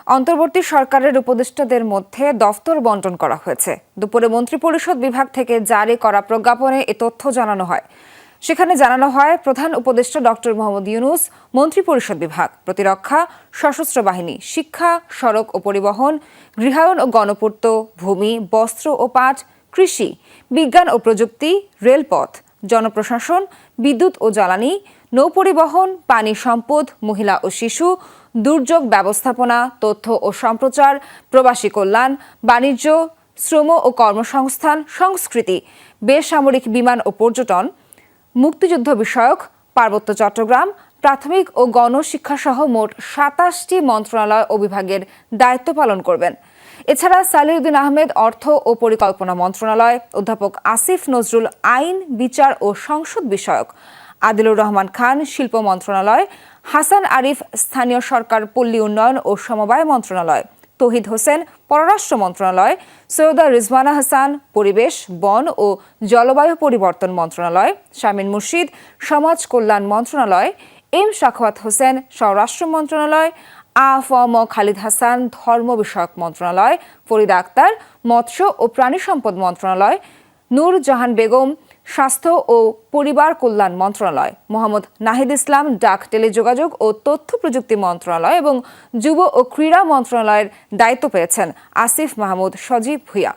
অন্তর্বর্তী সরকারের উপদেষ্টাদের মধ্যে দফতর বণ্টন করা হয়েছে। দুপুরে মন্ত্রিপরিষদ বিভাগ থেকে জারি করা প্রজ্ঞাপনে এ তথ্য জানানো হয়। সেখানে জানানো হয়, প্রধান উপদেষ্টা ডক্টর মোহাম্মদ ইউনূস মন্ত্রিপরিষদ বিভাগ, প্রতিরক্ষা, সশস্ত্র বাহিনী, শিক্ষা, সড়ক ও পরিবহন, গৃহায়ন ও গণপূর্ত, ভূমি, বস্ত্র ও পাট, কৃষি, বিজ্ঞান ও প্রযুক্তি, রেলপথ, জনপ্রশাসন, বিদ্যুৎ ও জ্বালানি, নৌপরিবহন, পানি সম্পদ, মহিলা ও শিশু, দুর্যোগ ব্যবস্থাপনা, তথ্য ও সম্প্রচার, প্রবাসী কল্যাণ, বাণিজ্য, শ্রম ও কর্মসংস্থান, সংস্কৃতি, বেসামরিক বিমান ও পর্যটন, মুক্তিযুদ্ধ বিষয়ক, পার্বত্য চট্টগ্রাম, প্রাথমিক ও গণশিক্ষাসহ মোট ২৭টি মন্ত্রণালয় ও বিভাগের দায়িত্ব পালন করবেন। এছাড়া সালিউদ্দিন আহমেদ অর্থ ও পরিকল্পনা মন্ত্রণালয়, অধ্যাপক আসিফ নজরুল আইন, বিচার ও সংসদ বিষয়ক, আদিলুর রহমান খান শিল্প মন্ত্রণালয়, হাসান আরিফ স্থানীয় সরকার পল্লী উন্নয়ন ও সমবায় মন্ত্রণালয়, তৌহিদ হোসেন পররাষ্ট্র মন্ত্রণালয়, সৈয়দা রিজওয়ানা হাসান পরিবেশ, বন ও জলবায়ু পরিবর্তন মন্ত্রণালয়, শামীম মুর্শিদ সমাজ কল্যাণ মন্ত্রণালয়, এম সাখাওয়াত হোসেন স্বরাষ্ট্র মন্ত্রণালয়, আ.ফ.ম. খালিদ হাসান ধর্ম বিষয়ক মন্ত্রণালয়, ফরিদা আক্তার মৎস্য ও প্রাণী সম্পদ মন্ত্রণালয়, নূর জাহান বেগম স্বাস্থ্য ও পরিবার কল্যাণ মন্ত্রণালয়, মোহাম্মদ নাহিদ ইসলাম ডাক, টেলিযোগাযোগ ও তথ্য প্রযুক্তি মন্ত্রণালয় এবং যুব ও ক্রীড়া মন্ত্রণালয়ের দায়িত্ব পেয়েছেন আসিফ মাহমুদ সজীব ভূঁইয়া।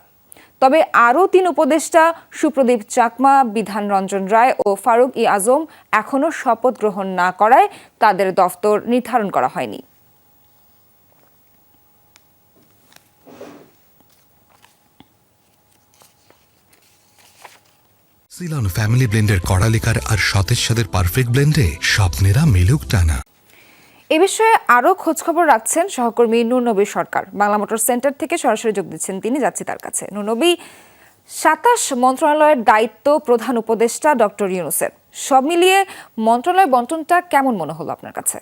তবে আরও ৩ উপদেষ্টা সুপ্রদীপ চাকমা, বিধান রঞ্জন রায় ও ফারুক ই আজম এখনও শপথ গ্রহণ না করায় তাদের দফতর নির্ধারণ করা হয়নি। সিলন ফ্যামিলি ব্লেন্ডের কড়ালিকার আর সতেজ স্বাদের পারফেক্ট ব্লেন্ডে স্বপ্নেরা মিলুক টানা। এ বিষয়ে আরও খোঁজখবর রাখছেন সহকর্মী নুরনবী সরকার। বাংলা মোটর সেন্টার থেকে সরাসরি যোগ দিচ্ছেন তিনি, যাচ্ছি তার কাছে। নুরনবী, ২৭ মন্ত্রণালয়ের দায়িত্ব প্রধান উপদেষ্টা ডক্টর ইউনূসের। সব মিলিয়ে মন্ত্রণালয় বণ্টনটা কেমন মনে হলো আপনার কাছে?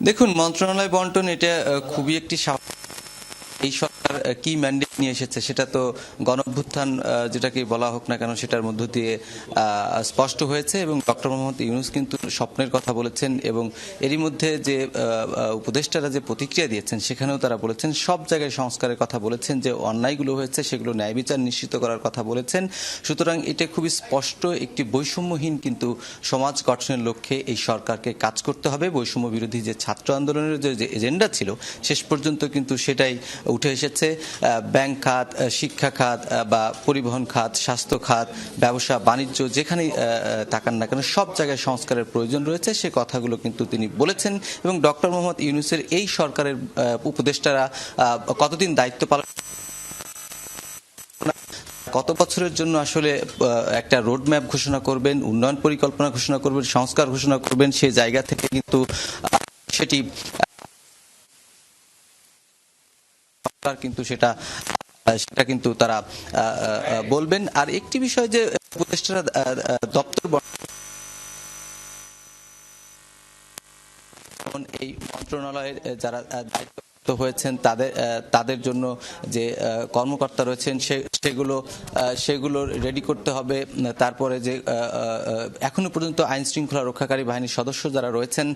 দেখুন, মন্ত্রণালয় বণ্টন এটা খুবই একটি এই সরকার কি ম্যান্ডেট নিয়ে এসেছে সেটা তো গণঅভ্যুত্থান যেটাকে বলা হোক না কেন সেটার মধ্য দিয়ে স্পষ্ট হয়েছে এবং ডক্টর মোহাম্মদ ইউনূস কিন্তু স্বপ্নের কথা বলেছেন এবং এরই মধ্যে যে উপদেষ্টারা যে প্রতিক্রিয়া দিয়েছেন সেখানেও তারা বলেছেন, সব জায়গায় সংস্কারের কথা বলেছেন, যে অন্যায়গুলো হয়েছে সেগুলো ন্যায় বিচার নিশ্চিত করার কথা বলেছেন। সুতরাং এটা খুবই স্পষ্ট একটি বৈষম্যহীন কিন্তু সমাজ গঠনের লক্ষ্যে এই সরকারকে কাজ করতে হবে। বৈষম্য বিরোধী যে ছাত্র আন্দোলনের যে এজেন্ডা ছিল শেষ পর্যন্ত কিন্তু সেটাই উঠে এসেছে। ব্যাংক খাত, শিক্ষা খাত বা পরিবহন খাত, স্বাস্থ্য খাত, ব্যবসা বাণিজ্য, যেখানেই তাকান না কেন সব জায়গায় সংস্কারের প্রয়োজন রয়েছে, সে কথাগুলো কিন্তু তিনি বলেছেন। এবং ডক্টর মোহাম্মদ ইউনূসের এই সরকারের উপদেষ্টারা কতদিন দায়িত্ব পালন, কত বছরের জন্য আসলে একটা রোড ম্যাপ ঘোষণা করবেন, উন্নয়ন পরিকল্পনা ঘোষণা করবেন, সংস্কার ঘোষণা করবেন, সেই জায়গা থেকে কিন্তু সেটি সেটা কিন্তু তারা বলবেন। আর একটি বিষয় যে উপদেষ্টারা দপ্তর এই মন্ত্রণালয়ের যারা দায়িত্ব হয়েছেন তাদের জন্য যে কর্মকর্তা রয়েছেন সেগুলো রেডি করতে হবে। তারপরে যে এখনো পর্যন্ত আইন শৃঙ্খলা রক্ষাকারী বাহিনীর সদস্য যারা রয়েছেন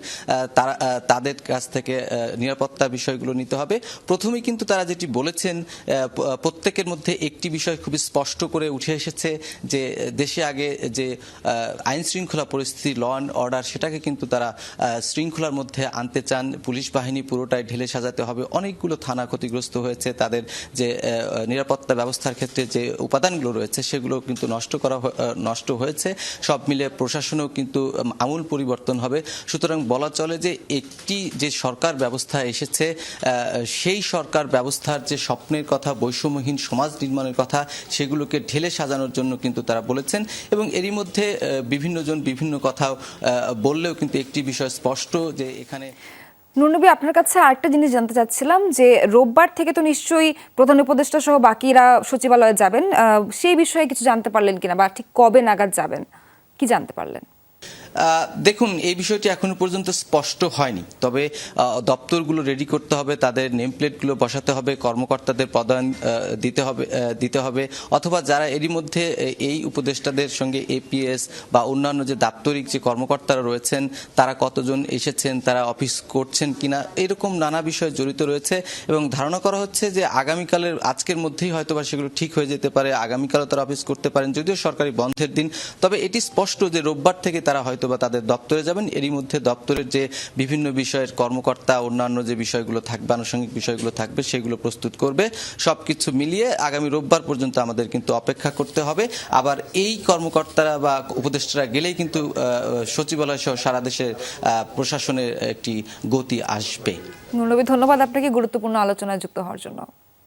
তাদের কাছ থেকে নিরাপত্তা বিষয়গুলো নিতে হবে। প্রথমেই কিন্তু তারা যেটি বলেছেন, প্রত্যেকের মধ্যে একটি বিষয় খুবই স্পষ্ট করে উঠে এসেছে যে দেশে আগে যে আইন শৃঙ্খলা পরিস্থিতি, ল অ্যান্ড অর্ডার, সেটাকে কিন্তু তারা শৃঙ্খলার মধ্যে আনতে চান। পুলিশ বাহিনী পুরোটাই ঢেলে সাজাতে হবে। অনেকগুলো থানা ক্ষতিগ্রস্ত হয়েছে, তাদের যে নিরাপত্তা ব্যবস্থার ক্ষেত্রে যে উপাদানগুলো রয়েছে সেগুলো কিন্তু নষ্ট হয়েছে। সব মিলে প্রশাসনেও কিন্তু আমূল পরিবর্তন হবে। সুতরাং বলা চলে যে একটি যে সরকার ব্যবস্থা এসেছে, সেই সরকার ব্যবস্থার যে স্বপ্নের কথা, বৈষম্যহীন সমাজ নির্মাণের কথা, সেগুলোকে ঢেলে সাজানোর জন্য কিন্তু তারা বলেছেন। এবং এরই মধ্যে বিভিন্নজন বিভিন্ন কথা বললেও কিন্তু একটি বিষয় স্পষ্ট যে এখানে। নুরনবী, আপনার কাছে আরেকটা জিনিস জানতে চাচ্ছিলাম যে রোববার থেকে তো নিশ্চয়ই প্রধান উপদেষ্টা সহ বাকিরা সচিবালয়ে যাবেন, সেই বিষয়ে কিছু জানতে পারলেন কিনা, বা ঠিক কবে নাগাদ যাবেন, কি জানতে পারলেন? দেখুন, এই বিষয়টি এখনো পর্যন্ত স্পষ্ট হয়নি, তবে দপ্তরগুলো রেডি করতে হবে, তাদের নেম প্লেটগুলো বসাতে হবে, কর্মকর্তাদের পদায়ন দিতে হবে, অথবা যারা এরই মধ্যে এই উপদেষ্টাদের সঙ্গে এপিএস বা অন্যান্য যে দাপ্তরিক যে কর্মকর্তারা রয়েছেন তারা কতজন এসেছেন, তারা অফিস করছেন কিনা, এরকম নানা বিষয় জড়িত রয়েছে এবং ধারণা করা হচ্ছে যে আজকের মধ্যেই হয়তোবা সেগুলো ঠিক হয়ে যেতে পারে, আগামীকালও তারা অফিস করতে পারেন, যদিও সরকারি বন্ধের দিন। তবে এটি স্পষ্ট যে রোববার থেকে তারা হয়তোবা তাদের দপ্তরে যাবেন। এরই মধ্যে দপ্তরের যে বিভিন্ন বিষয়ের কর্মকর্তা অন্যান্য যে বিষয়গুলো থাকবে, আনুষঙ্গিক বিষয়গুলো থাকবে, সেগুলো প্রস্তুত করবে। সবকিছু মিলিয়ে আগামী রোববার পর্যন্ত আমাদের কিন্তু অপেক্ষা করতে হবে। আবার এই কর্মকর্তারা বা উপদেষ্টারা গেলেই কিন্তু সচিবালয় সহ সারা দেশের প্রশাসনের একটি গতি আসবে। নবী, ধন্যবাদ আপনাকে গুরুত্বপূর্ণ আলোচনায় যুক্ত হওয়ার জন্য।